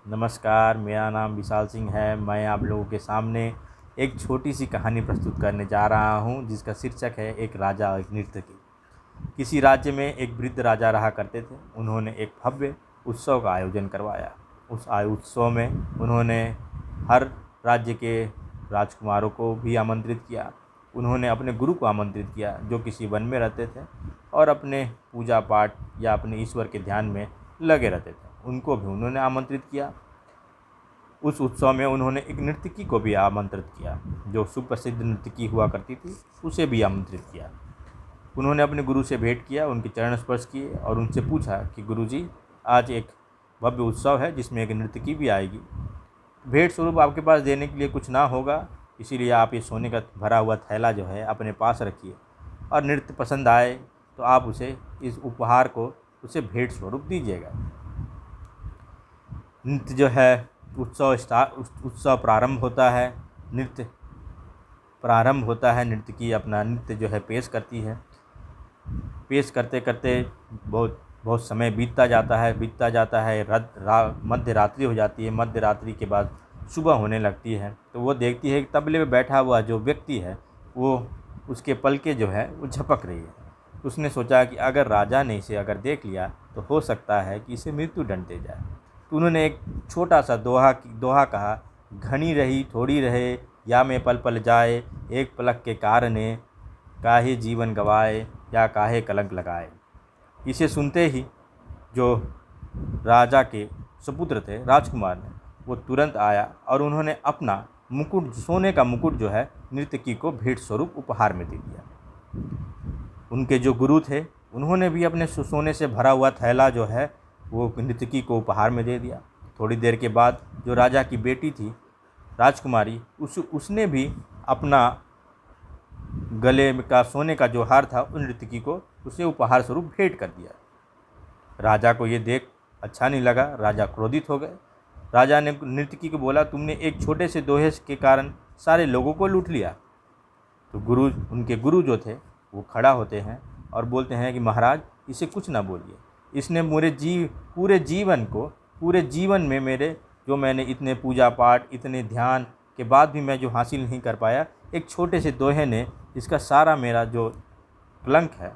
नमस्कार, मेरा नाम विशाल सिंह है। मैं आप लोगों के सामने एक छोटी सी कहानी प्रस्तुत करने जा रहा हूँ, जिसका शीर्षक है एक राजा और एक नर्तकी। किसी राज्य में एक वृद्ध राजा रहा करते थे। उन्होंने एक भव्य उत्सव का आयोजन करवाया। उस उत्सव में उन्होंने हर राज्य के राजकुमारों को भी आमंत्रित किया। उन्होंने अपने गुरु को आमंत्रित किया, जो किसी वन में रहते थे और अपने पूजा पाठ या अपने ईश्वर के ध्यान में लगे रहते थे। उनको भी उन्होंने आमंत्रित किया। उस उत्सव में उन्होंने एक नर्तकी को भी आमंत्रित किया, जो सुप्रसिद्ध नर्तकी हुआ करती थी, उसे भी आमंत्रित किया। उन्होंने अपने गुरु से भेंट किया, उनके चरण स्पर्श किए और उनसे पूछा कि गुरुजी, आज एक भव्य उत्सव है जिसमें एक नर्तकी भी आएगी। भेंट स्वरूप आपके पास देने के लिए कुछ ना होगा, इसीलिए आप ये सोने का भरा हुआ थैला जो है अपने पास रखिए, और नृत्य पसंद आए तो आप उसे, इस उपहार को उसे भेंट स्वरूप दीजिएगा। नृत्य जो है, उत्सव प्रारंभ होता है। नृत्य प्रारंभ होता है। नर्तकी अपना नृत्य जो है पेश करती है। पेश करते करते बहुत समय बीतता जाता है। मध्य रात्रि हो जाती है। मध्य रात्रि के बाद सुबह होने लगती है, तो वो देखती है कि तबले में बैठा हुआ जो व्यक्ति है, वो उसके पलकें जो है वो झपक रही है। उसने सोचा कि अगर राजा ने इसे अगर देख लिया तो हो सकता है कि इसे मृत्यु दंड दे जाए। तो उन्होंने एक छोटा सा दोहा कहा, घनी रही थोड़ी रहे, या में पल पल जाए, एक पलक के कारणे, काहे जीवन गवाए, या काहे कलंक लगाए। इसे सुनते ही जो राजा के सुपुत्र थे, राजकुमार ने, वो तुरंत आया और उन्होंने अपना मुकुट, सोने का मुकुट जो है, नर्तकी को भेंट स्वरूप उपहार में दे दिया। उनके जो गुरु थे, उन्होंने भी अपने सोने से भरा हुआ थैला जो है वो नर्तकी को उपहार में दे दिया। थोड़ी देर के बाद जो राजा की बेटी थी, राजकुमारी, उसने भी अपना गले का सोने का जो हार था उन नर्तकी को उसे उपहार स्वरूप भेंट कर दिया। राजा को ये देख अच्छा नहीं लगा। राजा क्रोधित हो गए। राजा ने नर्तकी को बोला, तुमने एक छोटे से दोहे के कारण सारे लोगों को लूट लिया। तो उनके गुरु जो थे वो खड़ा होते हैं और बोलते हैं कि महाराज, इसे कुछ ना बोलिए। इसने पूरे जीवन में मेरे, जो मैंने इतने पूजा पाठ, इतने ध्यान के बाद भी मैं जो हासिल नहीं कर पाया, एक छोटे से दोहे ने इसका सारा मेरा जो कलंक है,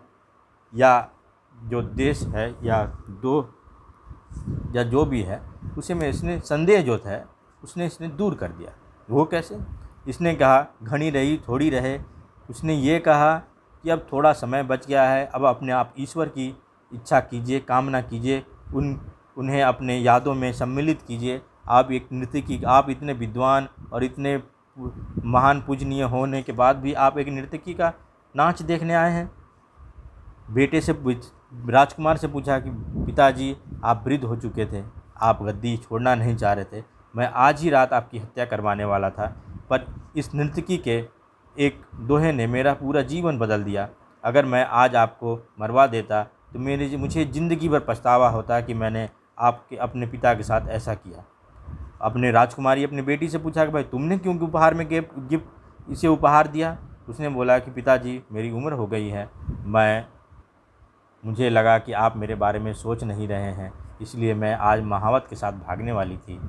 या जो देश है, या जो भी है, उसे में इसने संदेह जो था इसने दूर कर दिया। वो कैसे? इसने कहा, घनी रही थोड़ी रहे। उसने ये कहा कि अब थोड़ा समय बच गया है, अब अपने आप ईश्वर की इच्छा कीजिए, कामना कीजिए, उन्हें अपने यादों में सम्मिलित कीजिए। आप एक नर्तकी, आप इतने विद्वान और इतने महान पूजनीय होने के बाद भी आप एक नर्तकी का नाच देखने आए हैं। बेटे से राजकुमार से पूछा कि पिताजी, आप वृद्ध हो चुके थे, आप गद्दी छोड़ना नहीं चाह रहे थे, मैं आज ही रात आपकी हत्या करवाने वाला था, पर इस नर्तकी के एक दोहे ने मेरा पूरा जीवन बदल दिया। अगर मैं आज आपको मरवा देता तो मुझे ज़िंदगी भर पछतावा होता कि मैंने अपने पिता के साथ ऐसा किया। अपने राजकुमारी अपनी बेटी से पूछा कि भाई, तुमने क्यों उपहार में गिफ्ट इसे उपहार दिया? उसने बोला कि पिताजी, मेरी उम्र हो गई है, मुझे लगा कि आप मेरे बारे में सोच नहीं रहे हैं, इसलिए मैं आज महावत के साथ भागने वाली थी,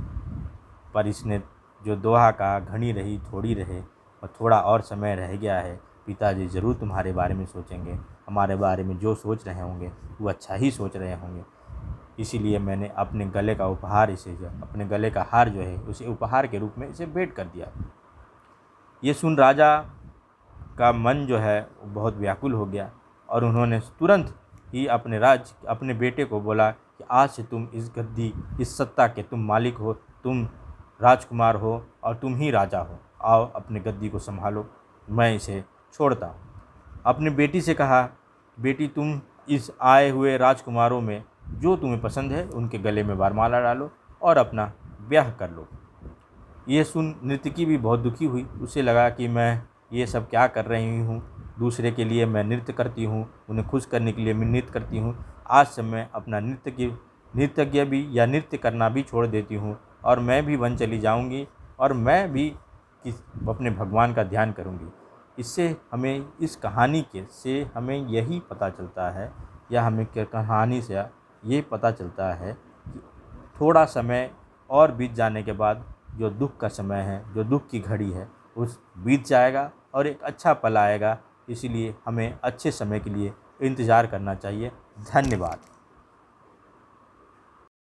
पर इसने जो दोहा कहा, घनी रही थोड़ी रहे, और थोड़ा और समय रह गया है, पिताजी ज़रूर तुम्हारे बारे में सोचेंगे, हमारे बारे में जो सोच रहे होंगे वो अच्छा ही सोच रहे होंगे, इसीलिए मैंने अपने गले का अपने गले का हार जो है उसे उपहार के रूप में इसे भेंट कर दिया। ये सुन राजा का मन जो है वो बहुत व्याकुल हो गया, और उन्होंने तुरंत ही अपने बेटे को बोला कि आज से तुम इस गद्दी, इस सत्ता के तुम मालिक हो, तुम राजकुमार हो और तुम ही राजा हो, आओ अपने गद्दी को संभालो, मैं इसे छोड़ता हूँ। अपनी बेटी से कहा, बेटी, तुम इस आए हुए राजकुमारों में जो तुम्हें पसंद है उनके गले में वरमाला डालो और अपना ब्याह कर लो। ये सुन नर्तकी भी बहुत दुखी हुई। उसे लगा कि मैं ये सब क्या कर रही हूँ, दूसरे के लिए मैं नृत्य करती हूँ, उन्हें खुश करने के लिए मैं नृत्य करती हूँ, आज से मैं अपना नृत्य भी या नृत्य करना भी छोड़ देती हूँ, और मैं भी वन चली जाऊँगी, और मैं भी अपने भगवान का ध्यान करूँगी। इससे हमें, इस कहानी से हमें यही पता चलता है, या हमें कहानी से ये पता चलता है कि थोड़ा समय और बीत जाने के बाद जो दुःख का समय है, जो दुःख की घड़ी है, उस बीत जाएगा और एक अच्छा पल आएगा। इसीलिए हमें अच्छे समय के लिए इंतज़ार करना चाहिए। धन्यवाद।